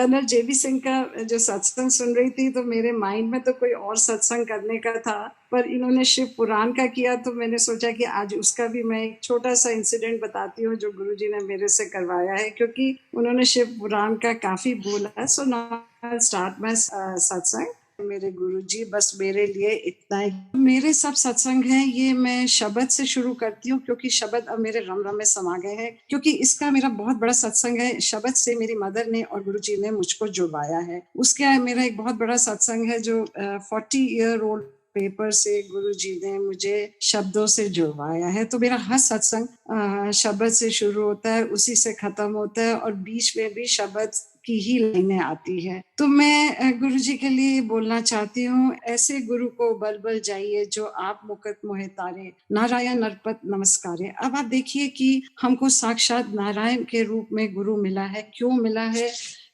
Colonel जेबी सिंह का जो सत्संग सुन रही थी तो मेरे माइंड में तो कोई और सत्संग करने का था, पर इन्होंने शिव पुराण का किया तो मैंने सोचा कि आज उसका भी मैं एक छोटा सा इंसिडेंट बताती हूँ जो गुरुजी ने मेरे से करवाया है, क्योंकि उन्होंने शिव पुराण का काफी बोला। सो नाउ स्टार्ट माय सत्संग। मेरे गुरुजी बस मेरे लिए इतना ही। मेरे सब सत्संग हैं ये मैं शब्द से शुरू करती हूँ, क्योंकि शब्द अब मेरे रम रम में समा गए हैं, क्योंकि इसका मेरा बहुत बड़ा सत्संग है। शब्द से मेरी मदर ने और गुरुजी ने मुझको जुड़वाया है। उसका मेरा एक बहुत बड़ा सत्संग है जो 40 ईयर ओल्ड पेपर से गुरुजी ने मुझे शब्दों से जुड़वाया है। तो मेरा हर सत्संग शब्द से शुरू होता है, उसी से खत्म होता है, और बीच में भी शब्द की ही लाइनें आती है। तो मैं गुरुजी के लिए बोलना चाहती हूँ, ऐसे गुरु को बल बल जाइए जो आप मुकुट मोहे तारे, नारायण नरपत नमस्कारे। अब आप देखिए कि हमको साक्षात नारायण के रूप में गुरु मिला है। क्यों मिला है,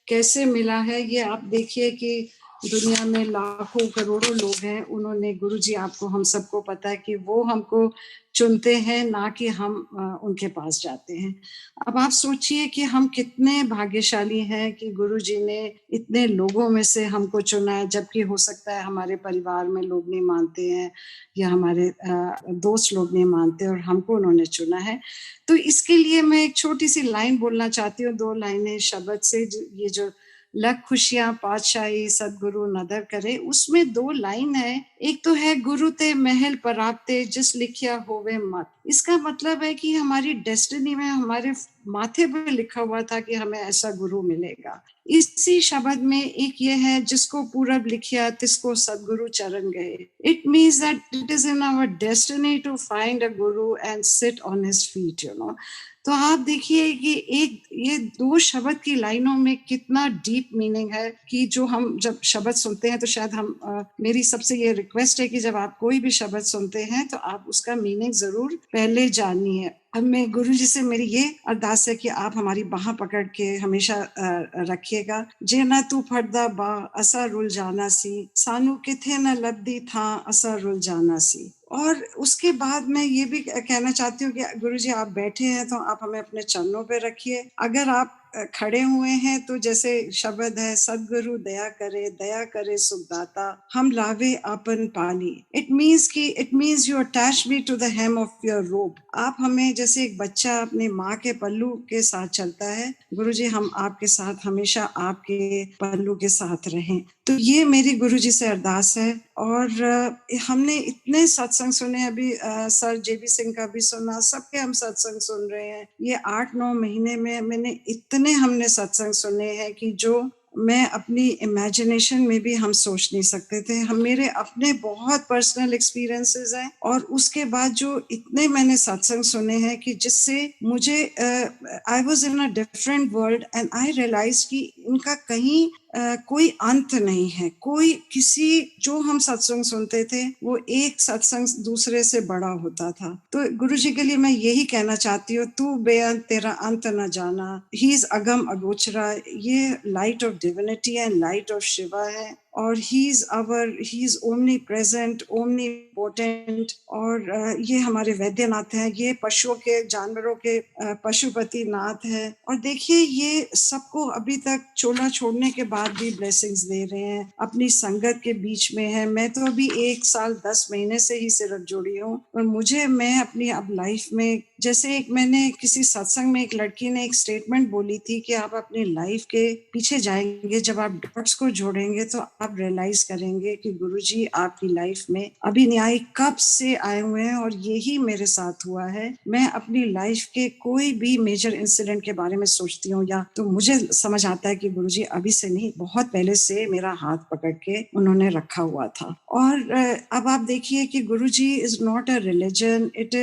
कैसे मिला है, ये आप देखिए कि दुनिया में लाखों करोड़ों लोग हैं, उन्होंने गुरुजी, आपको हम सबको पता है कि वो हमको चुनते हैं, ना कि हम उनके पास जाते हैं। अब आप सोचिए कि हम कितने भाग्यशाली हैं कि गुरुजी ने इतने लोगों में से हमको चुना है, जबकि हो सकता है हमारे परिवार में लोग नहीं मानते हैं या हमारे दोस्त लोग नहीं मानते, और हमको उन्होंने चुना है। तो इसके लिए मैं एक छोटी सी लाइन बोलना चाहती हूँ, 2 लाइनें शब्द से। ये जो लख खुशियां पातशाही सदगुरु नदर करे, उसमें 2 लाइन है। एक तो है गुरु ते महल पराप्ते जिस लिखिया होवे मत। इसका मतलब है कि हमारी डेस्टिनी में हमारे माथे पे लिखा हुआ था कि हमें ऐसा गुरु मिलेगा। इसी शब्द में एक ये है, जिसको पूरब लिखिया तिसको सदगुरु चरण गए। It means that it is in our destiny to find a guru and sit on his feet, you know. तो आप देखिए कि एक ये 2 शब्द की लाइनों में कितना डीप मीनिंग है, कि जो हम जब शब्द सुनते हैं तो शायद हम मेरी सबसे ये रिक्वेस्ट है कि जब आप कोई भी शब्द सुनते हैं तो आप उसका मीनिंग जरूर पहले जानिए। अब मैं गुरु जी से मेरी ये अरदास है कि आप हमारी बाह पकड़ के हमेशा रखिएगा। जे ना तू फटदा बा असा रुल जाना सी, सानू किथे न लब्दी था असा रुल जाना सी। और उसके बाद मैं ये भी कहना चाहती हूँ कि गुरुजी आप बैठे हैं तो आप हमें अपने चरणों पे रखिए। अगर आप खड़े हुए हैं तो जैसे शब्द है, सदगुरु दया करे सुखदाता, हम लावे आपन पानी। It means you attach me to the hem of your robe. आप हमें, जैसे एक बच्चा अपने माँ के पल्लू के साथ चलता है, गुरुजी हम आपके साथ हमेशा आपके पल्लू के साथ रहें। तो ये मेरी गुरुजी से अरदास है। और हमने इतने सत्संग सुने, अभी सर जेबी सिंह का भी सुना, सबके हम सत्संग सुन रहे हैं। ये 8-9 महीने में मैंने इतने हमने सत्संग सुने हैं कि जो मैं अपनी इमेजिनेशन में भी हम सोच नहीं सकते थे। हम मेरे अपने बहुत पर्सनल एक्सपीरियंसेस हैं, और उसके बाद जो इतने मैंने सत्संग सुने हैं कि जिससे मुझे I was in a different world and I realise कि इनका कहीं कोई अंत नहीं है। कोई किसी, जो हम सत्संग सुनते थे वो एक सत्संग दूसरे से बड़ा होता था। तो गुरुजी के लिए मैं यही कहना चाहती हूँ, तू बेअंत तेरा अंत न जाना, ही इज अगम अगोचरा। ये light of divinity and light of Shiva है, और he is omni present, omni potent. और ये हमारे वैद्यनाथ हैं, ये पशुओं के, जानवरों के पशुपति नाथ है। और देखिए ये सबको अभी तक चोला छोड़ने के बाद भी ब्लेसिंग्स दे रहे हैं, अपनी संगत के बीच में है। मैं तो अभी 1 साल 10 महीने से ही सिर्फ जुड़ी हूँ, और मैं अपनी अब लाइफ में, जैसे एक मैंने किसी सत्संग में एक लड़की ने एक स्टेटमेंट बोली थी कि आप अपनी लाइफ के पीछे जाएंगे, जब आप डॉट्स को जोड़ेंगे तो आप रियलाइज करेंगे कि गुरुजी आपकी लाइफ में अभी न्याय कब से आए हुए हैं। और यही मेरे साथ हुआ है। मैं अपनी लाइफ के कोई भी मेजर इंसिडेंट के बारे में सोचती हूँ या तो मुझे समझ आता है कि गुरुजी अभी से नहीं, बहुत पहले से मेरा हाथ पकड़ के उन्होंने रखा हुआ था। और अब आप देखिए कि Guruji is not a religion, it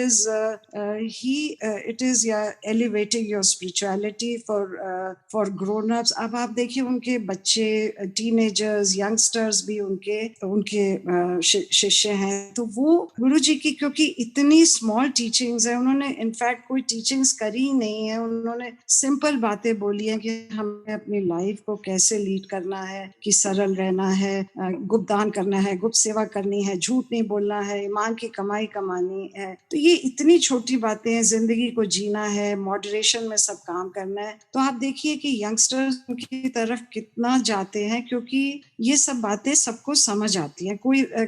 is elevating your spirituality for grown ups. अब आप देखिए उनके बच्चे, टीनेजर्स, यंगस्टर्स भी उनके शिष्य हैं। तो वो गुरुजी की, क्योंकि इतनी स्मॉल टीचिंग्स है, उन्होंने इनफैक्ट कोई टीचिंग्स करी नहीं है, उन्होंने सिंपल बातें बोली हैं कि हमें अपनी लाइफ को कैसे लीड करना है, कि सरल रहना है, गुप्त दान करना है, गुप्त सेवा करनी है, झूठ नहीं बोलना है, ईमान की कमाई कमानी है। तो ये इतनी छोटी बातें हैं, ज़िंदगी को जीना है, मॉडरेशन में सब काम करना है। तो आप देखिए कि यंगस्टर्स की तरफ कितना जाते हैं, क्योंकि ये सब बातें सबको समझ आती हैं।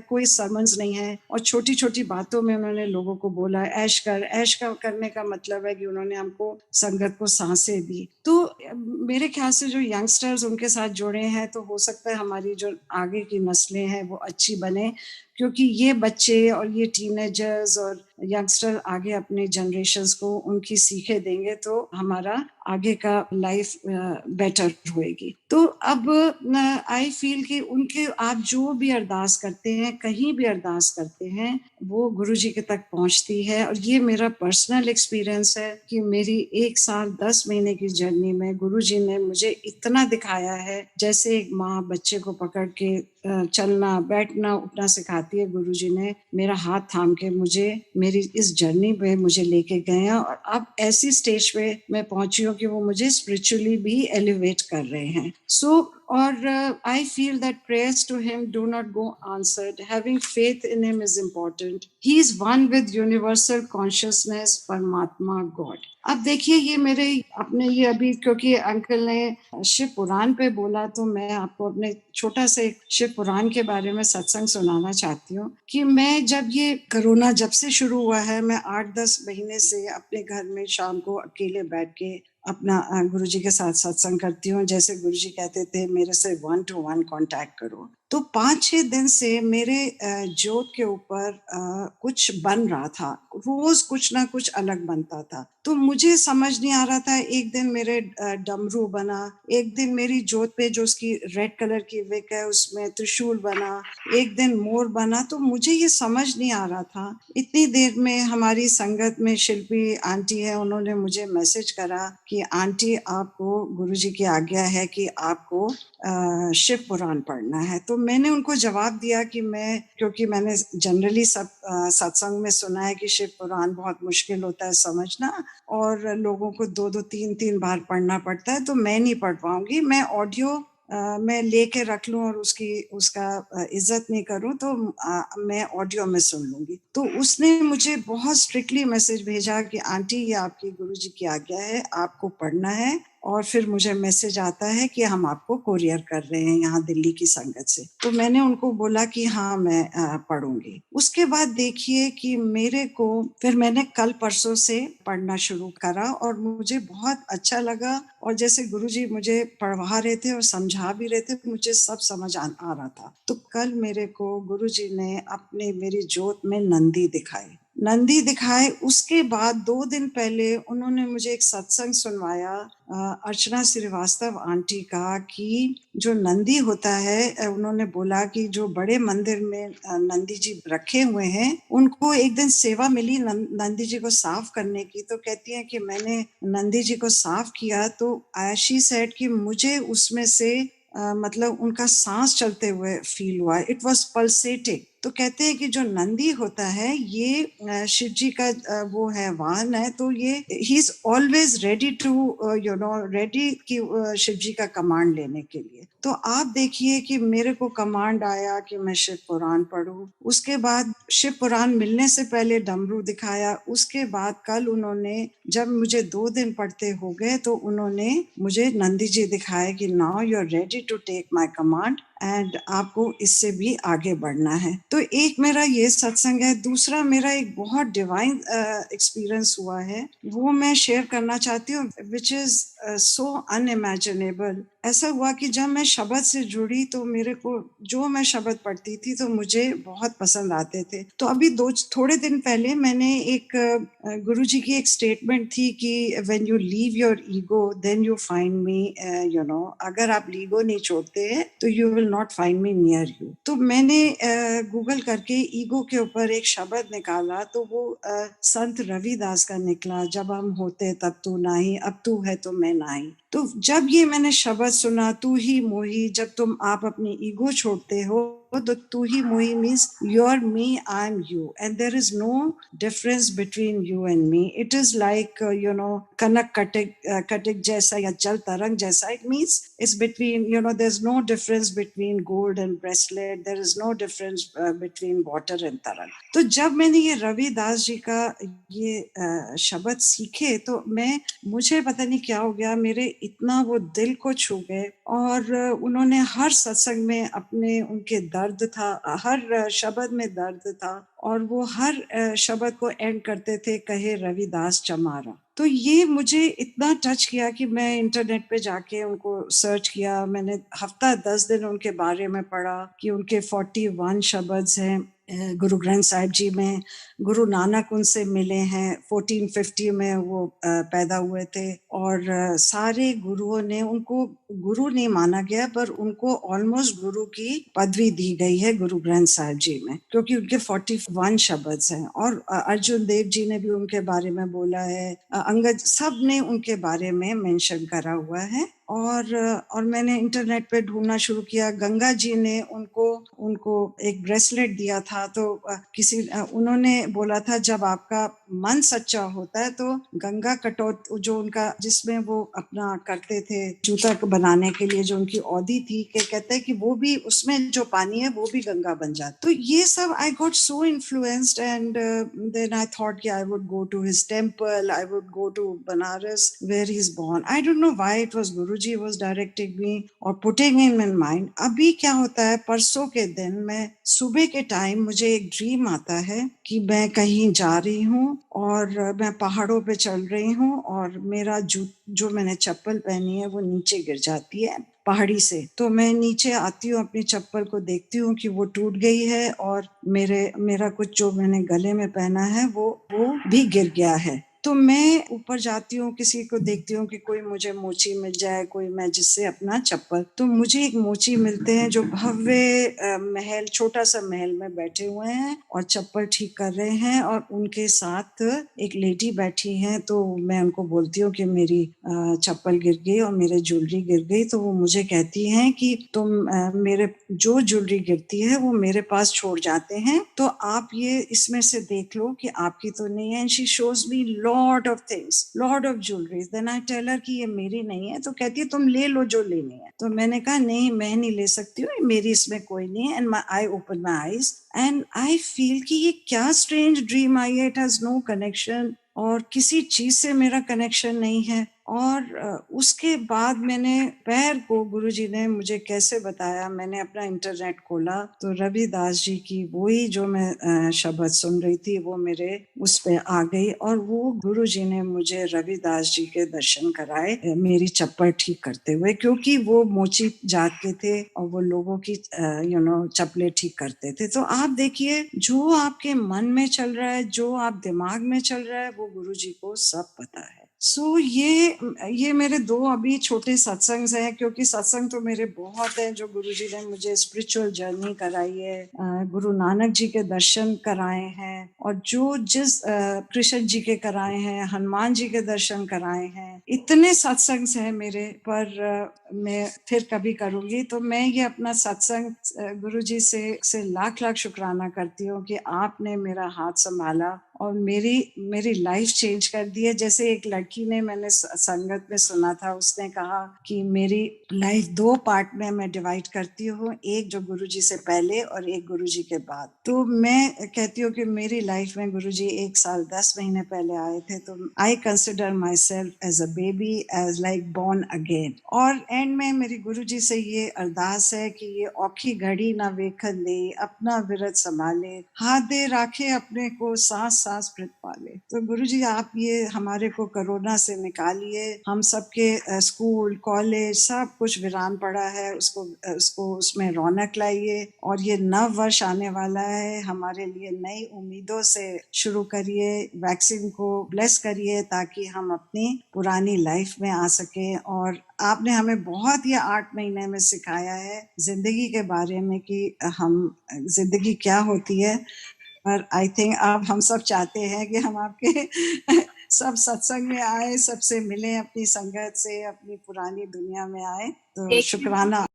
कोई समझ नहीं है और छोटी-छोटी बातों में उन्होंने लोगों को बोला ऐश कर, करने का मतलब है कि उन्होंने हमको संगत को साँसें दी। तो मेरे ख़्याल से जो यंगस्टर्स उनके साथ जुड़े हैं, तो हो सकता है हमारी जो आगे की नस्लें हैं वो अच्छी बने, क्योंकि ये बच्चे और ये टीनेजर्स और यंगस्टर आगे अपने जनरेशंस को उनकी सीखें देंगे, तो हमारा आगे का लाइफ बेटर होएगी। तो अब आई फ़ील कि उनके आप जो भी अरदास करते हैं, कहीं भी अरदास करते हैं, वो गुरुजी के तक पहुँचती है। और ये मेरा पर्सनल एक्सपीरियंस है कि मेरी 1 साल 10 महीने की जर्नी में गुरुजी ने मुझे इतना दिखाया है, जैसे एक माँ बच्चे को पकड़ के चलना, बैठना, उठना सिखाती है, गुरुजी ने मेरा हाथ थाम के मुझे मेरी इस जर्नी पे मुझे लेके गए हैं और अब ऐसी स्टेज पे मैं पहुँची हूँ कि वो मुझे स्पिरिचुअली भी एलिवेट कर रहे हैं। सो और I feel that prayers to him do not go answered, having faith in him is important. He is one with universal consciousness, परमात्मा, गॉड। अब देखिए ये मेरे अपने ये अभी क्योंकि अंकल ने शिव पुराण पे बोला, तो मैं आपको अपने छोटा सा एक शिव पुराण के बारे में सत्संग सुनाना चाहती हूँ कि मैं जब ये कोरोना जब से शुरू हुआ है, मैं 8-10 महीने से अपने घर में शाम को अकेले बैठ के अपना गुरुजी के साथ सत्संग करती हूँ। जैसे गुरुजी कहते थे मेरे से 1 to 1 कांटेक्ट करो। तो 5-6 दिन से मेरे ज्योत के ऊपर कुछ बन रहा था। रोज कुछ ना कुछ अलग बनता था। तो मुझे समझ नहीं आ रहा था, एक दिन मेरे डमरू बना, एक दिन मेरी ज्योत पे जो उसकी रेड कलर की विक है उसमें त्रिशूल बना, एक दिन मोर बना। तो मुझे ये समझ नहीं आ रहा था। इतनी देर में हमारी संगत में शिल्पी आंटी है, उन्होंने मुझे मैसेज करा कि आंटी आपको गुरुजी की आज्ञा है कि आपको शिव पुराण पढ़ना है। तो मैंने उनको जवाब दिया कि मैं, क्योंकि मैंने जनरली सब सत्संग में सुना है कि शिव पुराण बहुत मुश्किल होता है समझना और लोगों को 2-2 3-3 बार पढ़ना पड़ता है, तो मैं नहीं पढ़ पाऊंगी। मैं ऑडियो मैं लेके रख लूं और उसका इज्जत नहीं करूं, तो मैं ऑडियो में सुन लूंगी। तो उसने मुझे बहुत स्ट्रिक्टली मैसेज भेजा कि आंटी ये आपकी गुरुजी की आज्ञा है, आपको पढ़ना है। और फिर मुझे मैसेज आता है कि हम आपको कोरियर कर रहे हैं यहाँ दिल्ली की संगत से। तो मैंने उनको बोला कि हाँ मैं पढ़ूंगी। उसके बाद देखिए कि मेरे को फिर मैंने कल परसों से पढ़ना शुरू करा और मुझे बहुत अच्छा लगा। और जैसे गुरुजी मुझे पढ़वा रहे थे और समझा भी रहे थे, मुझे सब समझ आ रहा था। तो कल मेरे को गुरुजी ने अपने मेरी ज्योत में नंदी दिखाए। उसके बाद 2 दिन पहले उन्होंने मुझे एक सत्संग सुनवाया अर्चना श्रीवास्तव आंटी का, कि जो नंदी होता है, उन्होंने बोला कि जो बड़े मंदिर में नंदी जी रखे हुए हैं, उनको एक दिन सेवा मिली नंदी जी को साफ करने की। तो कहती हैं कि मैंने नंदी जी को साफ किया, तो शी सेड कि मुझे उसमें से मतलब उनका सांस चलते हुए फील हुआ। It was pulsating. तो कहते हैं कि जो नंदी होता है ये शिव जी का वो है, वाहन है। तो ये he is always ready to ready कि शिव जी का कमांड लेने के लिए। तो आप देखिए कि मेरे को कमांड आया कि मैं शिव पुराण पढूं। उसके बाद शिव पुराण मिलने से पहले डमरू दिखाया। उसके बाद कल उन्होंने, जब मुझे 2 दिन पढ़ते हो गए, तो उन्होंने मुझे नंदी जी दिखाए कि now you are ready to take my command and आपको इससे भी आगे बढ़ना है। तो एक मेरा ये सत्संग है। दूसरा मेरा एक बहुत डिवाइन एक्सपीरियंस हुआ है, वो मैं शेयर करना चाहती हूँ, विच इज सो अनइमेजिनेबल। ऐसा हुआ कि जब मैं शब्द से जुड़ी, तो मेरे को जो मैं शब्द पढ़ती थी तो मुझे बहुत पसंद आते थे। तो अभी थोड़े दिन पहले मैंने एक गुरुजी की एक स्टेटमेंट थी कि when you leave your ego then you find me, अगर आप ईगो नहीं छोड़ते हैं तो you will not find me near you. तो मैंने गूगल करके ईगो के ऊपर एक शब्द निकाला, तो वो संत रविदास का निकला, जब हम होते तब तू नाही, अब तू है तो मैं नाही। तो जब ये मैंने शब्द सुना, तू ही मोही, जब तुम आप अपनी ईगो छोड़ते हो the tu hi mui means you're me, I'm you, and there is no difference between you and me. It is like kanak katik jaisa ya jal tarang jaisa. It means it's between, there's no difference between gold and bracelet. There is no difference between water and tarang. तो जब मैंने ये रविदास जी का ये शब्द सीखे तो मुझे पता नहीं क्या हो गया, मेरे इतना वो दिल को छू गए। और उन्होंने हर सत्संग में अपने उनके दर्द था, हर शब्द में दर्द था, और वो हर शब्द को एंड करते थे कहे रविदास चमारा। तो ये मुझे इतना टच किया कि मैं इंटरनेट पे जाके उनको सर्च किया। मैंने हफ्ता 10 दिन उनके बारे में पढ़ा कि उनके 41 शब्द हैं गुरु ग्रंथ साहिब जी में। गुरु नानक उनसे मिले हैं, 1450 में वो पैदा हुए थे, और सारे गुरुओं ने उनको गुरु नहीं माना गया, पर उनको ऑलमोस्ट गुरु की पदवी दी गई है गुरु ग्रंथ साहिब जी में, क्योंकि उनके 41 शब्द हैं। और अर्जुन देव जी ने भी उनके बारे में बोला है, अंगद सब ने उनके बारे में मेंशन करा हुआ है। और मैंने इंटरनेट पे ढूंढना शुरू किया। गंगा जी ने उनको एक ब्रेसलेट दिया था, तो उन्होंने बोला था जब आपका मन सच्चा होता है तो गंगा कटोत जो उनका जिसमें वो अपना करते थे जूता बनाने के लिए, जो उनकी औदी थी, के कहते हैं कि वो भी उसमें जो पानी है वो भी गंगा बन जाता। तो ये सब I got so influenced, and then I thought कि I would go to his temple, I would go to Banaras where he is born. I don't know why it was Guruji was directing me और putting in mind. अभी क्या होता है, परसों के दिन मैं सुबह के टाइम मुझे एक ड्रीम आता है कि मैं कहीं जा रही हूँ और मैं पहाड़ों पे चल रही हूँ, और मेरा जो मैंने चप्पल पहनी है वो नीचे गिर जाती है पहाड़ी से। तो मैं नीचे आती हूँ, अपनी चप्पल को देखती हूँ कि वो टूट गई है, और मेरा कुछ जो मैंने गले में पहना है वो भी गिर गया है। तो मैं ऊपर जाती हूँ, किसी को देखती हूँ कि कोई मुझे मोची मिल जाए, कोई मैं जिससे अपना चप्पल। तो मुझे एक मोची मिलते हैं जो भव्य महल, छोटा सा महल में बैठे हुए हैं और चप्पल ठीक कर रहे हैं, और उनके साथ एक लेडी बैठी है। तो मैं उनको बोलती हूँ कि मेरी चप्पल गिर गई और मेरे ज्वेलरी गिर गई। तो वो मुझे कहती हैं कि तुम मेरे जो ज्वेलरी गिरती है वो मेरे पास छोड़ जाते हैं, तो आप ये इसमें से देख लो कि आपकी तो नहीं है। And she shows me lot of things, lot of jewelleries. Then I tell her कि ये मेरी नहीं है। तो कहती है तुम ले लो जो लेनी है। तो मैंने कहा नहीं, मैं नहीं ले सकती हूँ, मेरी इसमें कोई नहीं है। And I open my eyes and I feel कि ये क्या स्ट्रेंज ड्रीम आई है। इट हैज नो कनेक्शन, और किसी चीज से मेरा कनेक्शन नहीं है। और उसके बाद मैंने पैर को गुरुजी ने मुझे कैसे बताया, मैंने अपना इंटरनेट खोला तो रविदास जी की वही जो मैं शब्द सुन रही थी वो मेरे उस पे आ गई, और वो गुरुजी ने मुझे रविदास जी के दर्शन कराए मेरी चप्पल ठीक करते हुए, क्योंकि वो मोची जात के थे और वो लोगों की चप्पलें ठीक करते थे। तो आप देखिए, जो आपके मन में चल रहा है, जो आप दिमाग में चल रहा है, वो गुरुजी को सब पता है। सो ये मेरे 2 अभी छोटे सत्संग हैं, क्योंकि सत्संग तो मेरे बहुत हैं जो गुरुजी ने मुझे स्पिरिचुअल जर्नी कराई है, गुरु नानक जी के दर्शन कराए हैं, और जिस कृष्ण जी के कराए हैं, हनुमान जी के दर्शन कराए हैं। इतने सत्संग हैं मेरे, पर मैं फिर कभी करूंगी। तो मैं ये अपना सत्संग गुरुजी से लाख लाख शुक्राना करती हूँ कि आपने मेरा हाथ संभाला और मेरी लाइफ चेंज कर दी है। जैसे एक लड़की ने, मैंने संगत में सुना था, उसने कहा कि मेरी लाइफ 2 पार्ट में मैं डिवाइड करती हूँ, एक जो गुरुजी से पहले और एक गुरुजी के बाद। तो मैं कहती हूँ कि मेरी लाइफ में गुरुजी 1 साल 10 महीने पहले आए थे, तो I consider myself as a baby, as like born again. और एंड में मेरी गुरुजी से ये अरदास है कि ये औखी घड़ी ना वेखन दे, अपना विरत संभाले, हाथ दे राखे अपने को, सांस सांस प्रीत पाले। तो गुरुजी आप ये हमारे को कोरोना से निकालिए। हम सबके स्कूल कॉलेज सब कुछ वीरान पड़ा है, उसको उसमें रौनक लाइए, और ये नव वर्ष आने वाला है, हमारे लिए नई उम्मीदों से शुरू करिए। वैक्सीन को ब्लेस करिए ताकि हम अपनी पुरानी लाइफ में आ सके। और आपने हमें बहुत ये 8 महीने में सिखाया है जिंदगी के बारे में कि हम जिंदगी क्या होती है। पर आई थिंक अब हम सब चाहते हैं कि हम आपके सब सत्संग में आए, सबसे मिलें, अपनी संगत से अपनी पुरानी दुनिया में आए। तो शुक्राना।